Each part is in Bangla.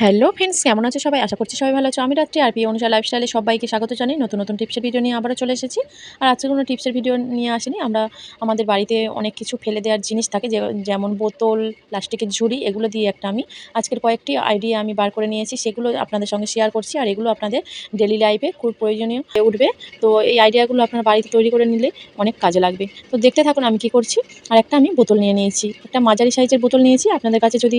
হ্যালো ফ্রেন্ডস, কেমন আছো সবাই? আশা করছি সবাই ভালো আছো। আমি রাত্রি আর পি অনুষা লাইফস্টাইলে সবাইকে স্বাগত জানাই। নতুন নতুন টিপসের ভিডিও নিয়ে আবারও চলে এসেছি। আর আজকে কোনো টিপসের ভিডিও নিয়ে আসিনি। আমরা আমাদের বাড়িতে অনেক কিছু ফেলে দেওয়ার জিনিস থাকে, যেমন বোতল, প্লাস্টিকের ঝুড়ি, এগুলো দিয়ে একটা আমি আজকের কয়েকটি আইডিয়া আমি বার করে নিয়েছি। সেগুলো আপনাদের সঙ্গে শেয়ার করছি। আর এগুলো আপনাদের ডেলি লাইফে খুব প্রয়োজনীয় হয়ে উঠবে। তো এই আইডিয়াগুলো আপনার বাড়িতে তৈরি করে নিলে অনেক কাজে লাগবে। তো দেখতে থাকুন আমি কী করছি। আর একটা আমি বোতল নিয়ে নিয়েছি, একটা মাঝারি সাইজের বোতল নিয়েছি। আপনাদের কাছে যদি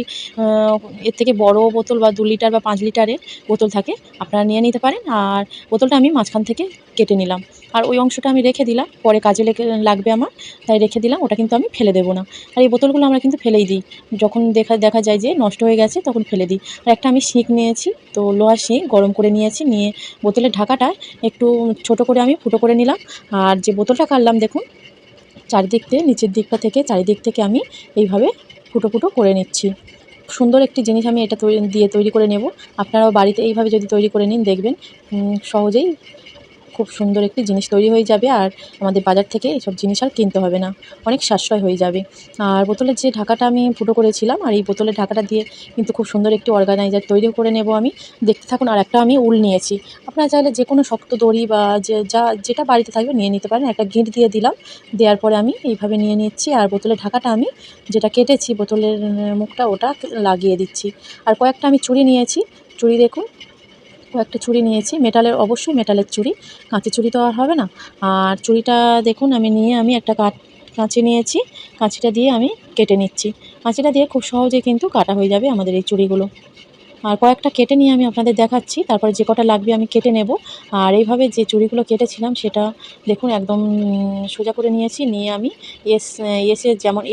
এর থেকে বড় বোতল বা 2 লিটার বা 5 লিটারের বোতল থাকে, আপনারা নিয়ে নিতে পারেন। আর বোতলটা আমি মাঝখান থেকে কেটে নিলাম, আর ওই অংশটা আমি রেখে দিলাম, পরে কাজে লাগবে আমার, তাই রেখে দিলাম। ওটা কিন্তু আমি ফেলে দেবো না। আর এই বোতলগুলো আমরা কিন্তু ফেলেই দিই, যখন দেখা যায় যে নষ্ট হয়ে গেছে তখন ফেলে দিই। আর একটা আমি শিক নিয়েছি, তো লোহার শিক গরম করে নিয়েছি, নিয়ে বোতলের ঢাকাটা একটু ছোট করে আমি ফুটো করে নিলাম। আর যে বোতলটা কাটলাম দেখুন, চারিদিক থেকে নিচের দিকটা থেকে চারিদিক থেকে আমি এইভাবে ফুটো ফুটো করে নিচ্ছি। সুন্দর একটি জিনিস আমি এটা তৈরি করে নেব। আপনারাও বাড়িতে এইভাবে যদি তৈরি করে নিন, দেখবেন সহজেই খুব সুন্দর একটি জিনিস তৈরি হয়ে যাবে। আর আমাদের বাজার থেকে এসব জিনিস আর কিনতে হবে না, অনেক সাশ্রয় হয়ে যাবে। আর বোতলের যে ঢাকাটা আমি ফুটো করেছিলাম, আর এই বোতলের ঢাকাটা দিয়ে কিন্তু খুব সুন্দর একটি অর্গানাইজার তৈরি করে নেব আমি। দেখতে থাকুন। আর একটা আমি উল নিয়েছি, আপনারা চাইলে যে কোনো শক্ত দড়ি বা যেটা বাড়িতে থাকবে নিয়ে নিতে পারেন। একটা গিঁট দিয়ে দিলাম, দেওয়ার পরে আমি এইভাবে নিয়ে নিচ্ছি। আর বোতলের ঢাকাটা আমি যেটা কেটেছি বোতলের মুখটা, ওটা লাগিয়ে দিচ্ছি। আর কয়েকটা আমি চুড়ি নিয়েছি, চুড়ি দেখুন, কয়েকটা চুড়ি নিয়েছি মেটালের, অবশ্যই মেটালের চুড়ি, কাঁচের চুড়ি তো আর হবে না। আর চুড়িটা দেখুন আমি একটা কাঁচি নিয়েছি, কাঁচিটা দিয়ে আমি কেটে নিচ্ছি। কাঁচিটা দিয়ে খুব সহজে কিন্তু কাটা হয়ে যাবে আমাদের এই চুড়িগুলো। আর কয়েকটা কেটে নিয়ে আমি আপনাদের দেখাচ্ছি, তারপরে যে কটা লাগবে আমি কেটে নেব। আর এইভাবে যে চুড়িগুলো কেটেছিলাম সেটা দেখুন একদম সোজা করে নিয়েছি, নিয়ে আমি এসের যেমন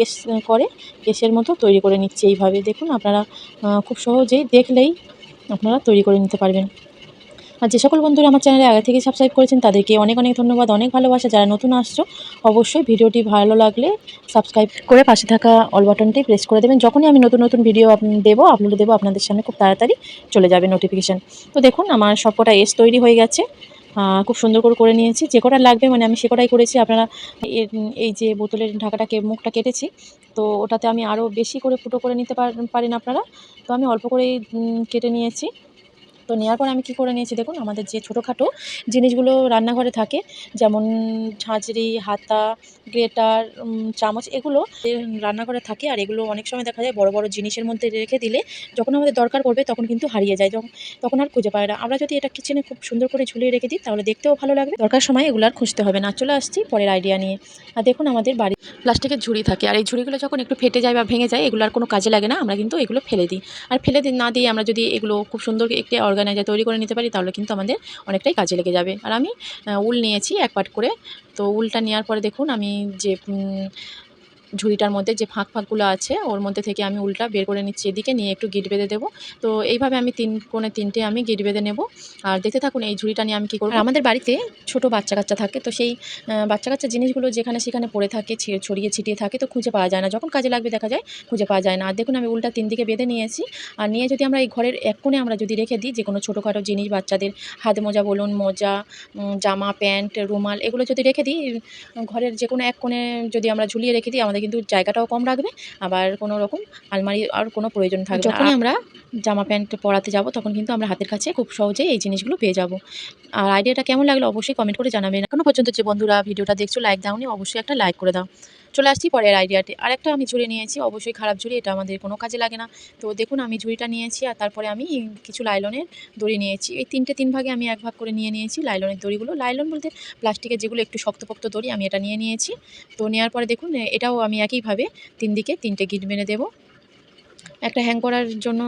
করে এসের মতো তৈরি করে নিচ্ছি। এইভাবে দেখুন, আপনারা খুব সহজেই দেখলেই আপনারা তৈরি করে নিতে পারবেন। আর যে সকল বন্ধুরা আমার চ্যানেলে আগে থেকে সাবস্ক্রাইব করেছেন তাদেরকে অনেক অনেক ধন্যবাদ, অনেক ভালোবাসা। যারা নতুন আসছো, অবশ্যই ভিডিওটি ভালো লাগলে সাবস্ক্রাইব করে পাশে থাকা অল বাটনটি প্রেস করে দেবেন। যখনই আমি নতুন নতুন ভিডিও আপলোড দেবো, আপনাদের সামনে খুব তাড়াতাড়ি চলে যাবে নোটিফিকেশান। তো দেখুন আমার সবকটা এস তৈরি হয়ে গেছে, খুব সুন্দর করে নিয়েছি। যে কটা লাগবে মানে আমি সে কটাই করেছি। আপনারা এই যে বোতলের ঢাকাটাকে মুখটা কেটেছি, তো ওটাতে আমি আরও বেশি করে ফুটো করে নিতে পারেন আপনারা। তো আমি অল্প করেই কেটে নিয়েছি। তো নেওয়ার পর আমি কী করে নিয়েছি দেখুন, আমাদের যে ছোটোখাটো জিনিসগুলো রান্নাঘরে থাকে, যেমন ঝাঁঝরি, হাতা, গ্রেটার, চামচ, এগুলো রান্নাঘরে থাকে। আর এগুলো অনেক সময় দেখা যায় বড় বড় জিনিসের মধ্যে রেখে দিলে যখন আমাদের দরকার পড়বে তখন কিন্তু হারিয়ে যায়, তখন আর খুঁজে পায় না। আমরা যদি এটা কিচেনে খুব সুন্দর করে ঝুলিয়ে রেখে দিই তাহলে দেখতেও ভালো লাগবে, দরকার সময় এগুলো আর খুঁজতে হবে না। চলে আসছি পরের আইডিয়া নিয়ে। আর দেখুন আমাদের বাড়ি প্লাস্টিকের ঝুড়ি থাকে, আর এই ঝুড়িগুলো যখন একটু ফেটে যায় বা ভেঙে যায়, এগুলো আর কোনো কাজে লাগে না, আমরা কিন্তু এগুলো ফেলে দিই। আর না দিয়ে আমরা যদি এগুলো খুব সুন্দর একটি অর্গানাইজার তৈরি করে নিতে পারি, তাহলে কিন্তু আমাদের অনেকটাই কাজে লেগে যাবে। আর আমি উল নিয়েছি 1 পাট করে। তো উলটা নেওয়ার পরে দেখুন আমি যে ঝুড়িটার মধ্যে যে ফাঁকগুলো আছে ওর মধ্যে থেকে আমি উলটা বের করে নিচ্ছি, এদিকে নিয়ে একটু গিঁট বেঁধে দেবো। তো এইভাবে আমি 3 কোণে 3টে আমি গিঁট বেঁধে নেব। আর দেখতে থাকুন এই ঝুড়িটা নিয়ে আমি কী করব। আমাদের বাড়িতে ছোট বাচ্চা কাচ্চা থাকে, তো সেই বাচ্চা কাচ্চা জিনিসগুলো যেখানে সেখানে পড়ে থাকে, ছড়িয়ে ছিটিয়ে থাকে, তো খুঁজে পাওয়া যায় না। যখন কাজে লাগবে দেখা যায় খুঁজে পাওয়া যায় না। আর দেখুন আমি উলটা 3 দিকে বেঁধে নিয়েছি। আর নিয়ে যদি আমরা এই ঘরের এক কোণে আমরা যদি রেখে দিই, যে কোনো ছোটোখাটো জিনিস, বাচ্চাদের হাত মোজা বলুন, মোজা, জামা, প্যান্ট, রুমাল, এগুলো যদি রেখে দিই ঘরের যে কোনো এক কোণে, যদি আমরা ঝুলিয়ে রেখে দিই, আমাদের কিন্তু জায়গাটাও কম রাখবে, আবার কোনো রকম আলমারি আর কোনো প্রয়োজন থাকবে না। যখনই আমরা জামা প্যান্ট পরাতে যাব তখন কিন্তু আমরা হাতের কাছে খুব সহজেই এই জিনিসগুলো পেয়ে যাব। আর আইডিয়াটা কেমন লাগলো অবশ্যই কমেন্ট করে জানাবেন। এখনো পর্যন্ত যে বন্ধুরা ভিডিওটা দেখছো লাইক দাওনি, অবশ্যই একটা লাইক করে দাও। চলে আসছি পরের আইডিয়াটি। আরেকটা আমি ঝুড়ি নিয়েছি, অবশ্যই খারাপ ঝুড়ি, এটা আমাদের কোনো কাজে লাগে না। তো দেখুন আমি ঝুড়িটা নিয়েছি, আর তারপরে আমি কিছু লাইলনের দড়ি নিয়েছি। এই 3 ভাগে আমি 1 ভাগ করে নিয়ে নিয়েছি লাইলনের দড়িগুলো। লাইলন বলতে প্লাস্টিকের যেগুলো একটু শক্তপোক্ত দড়ি, আমি এটা নিয়ে নিয়েছি। তো নেওয়ার পরে দেখুন এটাও আমি একইভাবে 3 দিকে 3টে গিঁট মেরে দেবো। একটা হ্যাং করার জন্য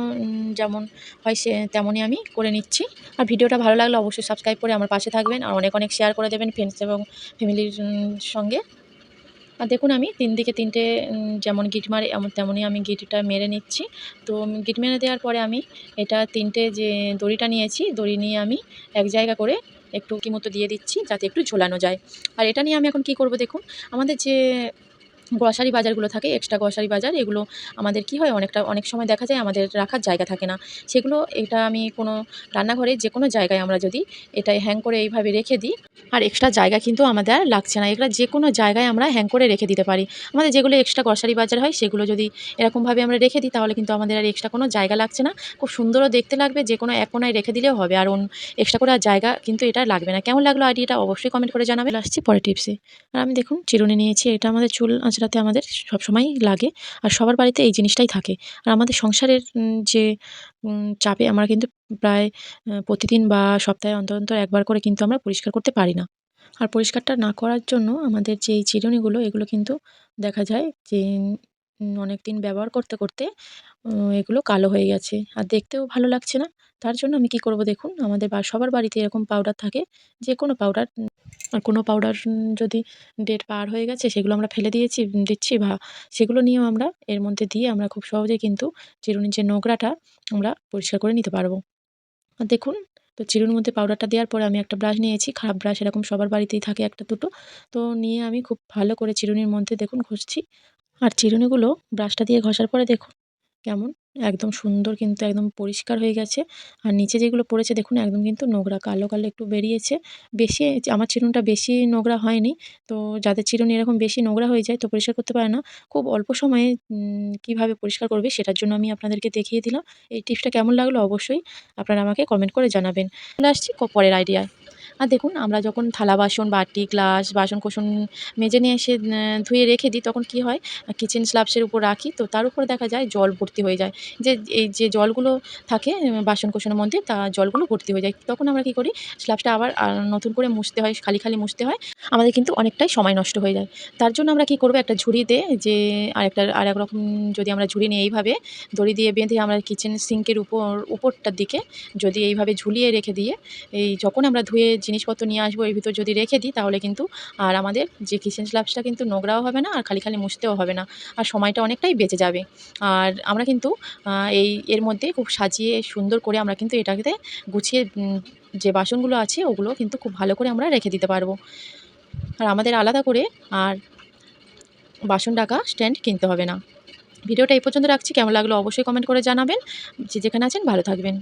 যেমন হয় তেমনই আমি করে নিচ্ছি। আর ভিডিওটা ভালো লাগলে অবশ্যই সাবস্ক্রাইব করে আমার পাশে থাকবেন, আর অনেক অনেক শেয়ার করে দেবেন ফ্রেন্ডস এবং ফ্যামিলির সঙ্গে। আর দেখুন আমি 3 দিকে 3টে যেমন গিট মারি তেমনই আমি গিটটা মেরে নিচ্ছি। তো গিট মেরে দেওয়ার পরে আমি এটা 3টে যে দড়িটা নিয়েছি, দড়ি নিয়ে আমি এক জায়গা করে একটু মতো দিয়ে দিচ্ছি, যাতে একটু ঝোলানো যায়। আর এটা নিয়ে আমি এখন কি করব দেখুন, আমাদের যে গ্রসারি বাজারগুলো থাকে, এক্সট্রা গ্রসারি বাজার, এগুলো আমাদের কি হয়, অনেক সময় দেখা যায় আমাদের রাখার জায়গা থাকে না। সেগুলো এটা আমি কোনো রান্নাঘরে যেকোনো জায়গায় আমরা যদি এটা হ্যাং করে এইভাবে রেখে দিই, আর এক্সট্রা জায়গা কিন্তু আমাদের আর লাগছে না। এগুলা যেকোনো জায়গায় আমরা হ্যাং করে রেখে দিতে পারি। আমাদের যেগুলো এক্সট্রা গ্রসারি বাজার হয় সেগুলো যদি এরকমভাবে আমরা রেখে দিই, তাহলে কিন্তু আমাদের আর এক্সট্রা কোনো জায়গা লাগছে না। খুব সুন্দরও দেখতে লাগবে, যেকোনো এক কোণায় রেখে দিলেও হবে। আর এক্সট্রা করে আর জায়গা কিন্তু এটা লাগবে না। কেমন লাগলো আইডিয়াটা অবশ্যই কমেন্ট করে জানাবেন। চলে আসছি পরের টিপসে। আর আমি দেখুন চিরুনি নিয়েছি। এটা আমাদের চুল আঁচড়াতে আমাদের সবসময়ই লাগে। আর সবার বাড়িতে এই জিনিসটাই থাকে। আর আমাদের সংসারের যে চাপে আমরা কিন্তু প্রায় প্রতিদিন বা সপ্তাহে অন্তর, অন্তর একবার করে কিন্তু আমরা পরিষ্কার করতে পারি না। আর পরিষ্কারটা না করার জন্য আমাদের যে এই চিরুনিগুলো, এগুলো কিন্তু দেখা যায় যে অনেকদিন ব্যবহার করতে, করতে এগুলো কালো হয়ে গেছে। আর দেখতেও ভালো লাগছে না। তার জন্য আমি কি করব দেখুন, আমাদের সবার বাড়িতে এরকম পাউডার থাকে। যেকোনো পাউডার, আর কোনো পাউডার যদি ডেট পার হয়ে গেছে সেগুলো আমরা ফেলে দিচ্ছি, বা সেগুলো নিয়েও আমরা এর মধ্যে দিয়ে আমরা খুব সহজেই কিন্তু চিরুনির যে নোংরাটা আমরা পরিষ্কার করে নিতে পারব। আর দেখুন, তো চিরুনির মধ্যে পাউডারটা দেওয়ার পরে আমি একটা ব্রাশ নিয়েছি। খারাপ ব্রাশ এরকম সবার বাড়িতেই থাকে ১ টা ২ টো। তো নিয়ে আমি খুব ভালো করে চিরুনির মধ্যে দেখুন ঘষছি। আর চিরুনিগুলো ব্রাশটা দিয়ে ঘষার পরে দেখুন কেমন একদম সুন্দর, কিন্তু একদম পরিষ্কার হয়ে গেছে। আর নিচে যেগুলো পড়েছে দেখুন একদম কিন্তু নোংরা, কালো, কালো একটু বেরিয়েছে। বেশি আমার চিরুনিটা বেশি নোংরা হয়নি। তো যাদের চিরুনি এরকম বেশি নোংরা হয়ে যায় তো পরিষ্কার করতে পারে না, খুব অল্প সময়ে কীভাবে পরিষ্কার করবে সেটার জন্য আমি আপনাদেরকে দেখিয়ে দিলাম। এই টিপসটা কেমন লাগলো অবশ্যই আপনারা আমাকে কমেন্ট করে জানাবেন। চলে আসছি পরের আইডিয়ায়। আর দেখুন আমরা যখন থালা বাসন, বাটি, গ্লাস, বাসন-কোসন মেজে নিয়ে এসে ধুয়ে রেখে দিই, তখন কি হয়, কিচেন স্ল্যাবসের উপর রাখি, তো তার উপরে দেখা যায় জল ভর্তি হয়ে যায়। এই যে জলগুলো থাকে বাসন-কোসনের মধ্যে, তা জলগুলো ভর্তি হয়ে যায়। তখন আমরা কি করি, স্ল্যাবসটা আবার নতুন করে মুছতে হয়, খালি, খালি মুছতে হয়। আমাদের কিন্তু অনেকটাই সময় নষ্ট হয়ে যায়। তার জন্য আমরা কি করব, একটা ঝুড়িতে যে আরেক রকম যদি আমরা ঝুড়ি নিই, এইভাবে দড়ি দিয়ে বেঁধে আমরা কিচেন সিঙ্কের উপরটার দিকে যদি এইভাবে ঝুলিয়ে রেখে দিয়ে, এই যখন আমরা ধুয়ে জিনিসপত্র নিয়ে আসবো এর ভিতর যদি রেখে দিই, তাহলে কিন্তু আর আমাদের যে কিচেন স্ল্যাবসটা কিন্তু নোংরাও হবে না, আর খালি, খালি মুছতেও হবে না। আর সময়টা অনেকটাই বেঁচে যাবে। আর আমরা কিন্তু এর মধ্যে খুব সাজিয়ে সুন্দর করে আমরা কিন্তু এটাকে গুছিয়ে যে বাসনগুলো আছে ওগুলো কিন্তু খুব ভালো করে আমরা রেখে দিতে পারবো। আর আমাদের আলাদা করে আর বাসন রাখা স্ট্যান্ড কিনতে হবে না। ভিডিওটা এই পর্যন্ত রাখছি। কেমন লাগলো অবশ্যই কমেন্ট করে জানাবেন। যে যেখানে আছেন ভালো থাকবেন।